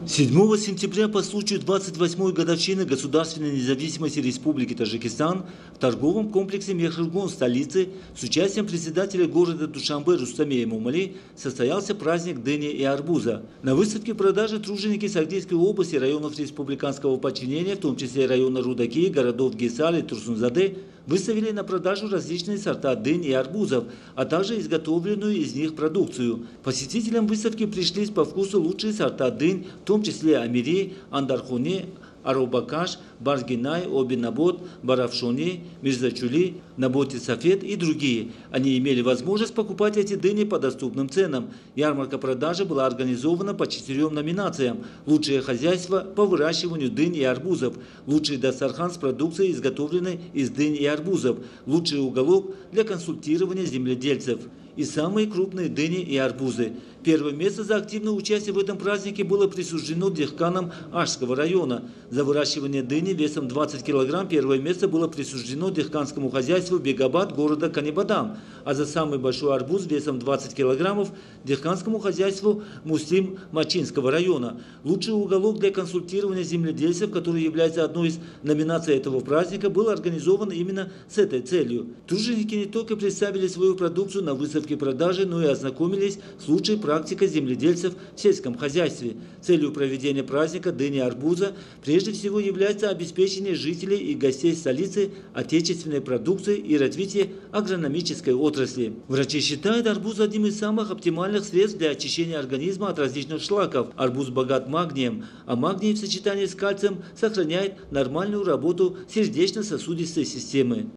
7 сентября по случаю 28-й годовщины государственной независимости Республики Таджикистан в торговом комплексе Мехргон столицы с участием председателя города Душанбе Рустаме Эмомали состоялся праздник дыни и арбуза. На выставке продажи труженики Сагдийской области, районов республиканского подчинения, в том числе района Рудаки, городов Гесаль и Турсунзаде, выставили на продажу различные сорта дынь и арбузов, а также изготовленную из них продукцию. Посетителям выставки пришлись по вкусу лучшие сорта дынь, в том числе Амири, Андархуни, Арубакаш, Баргинай, Обинабот, Баравшони, Мирзачули, Наботи Сафет и другие. Они имели возможность покупать эти дыни по доступным ценам. Ярмарка продажи была организована по 4 номинациям: лучшее хозяйство по выращиванию дынь и арбузов, лучший дастархан с продукцией, изготовленной из дынь и арбузов, лучший уголок для консультирования земледельцев и самые крупные дыни и арбузы. Первое место за активное участие в этом празднике было присуждено дехканам Ашского района. За выращивание дыни весом 20 кг первое место было присуждено дехканскому хозяйству Бегабад города Канибадан, а за самый большой арбуз весом 20 кг дехканскому хозяйству Муслим Мачинского района. Лучший уголок для консультирования земледельцев, который является одной из номинаций этого праздника, был организован именно с этой целью. Труженики не только представили свою продукцию на выставке продажи, но и ознакомились с лучшей практикой земледельцев в сельском хозяйстве. Целью проведения праздника дыни и арбуза прежде всего является обеспечение жителей и гостей столицы отечественной продукцией и развитие агрономической отрасли. Врачи считают арбуз одним из самых оптимальных средств для очищения организма от различных шлаков. Арбуз богат магнием, а магний в сочетании с кальцием сохраняет нормальную работу сердечно-сосудистой системы.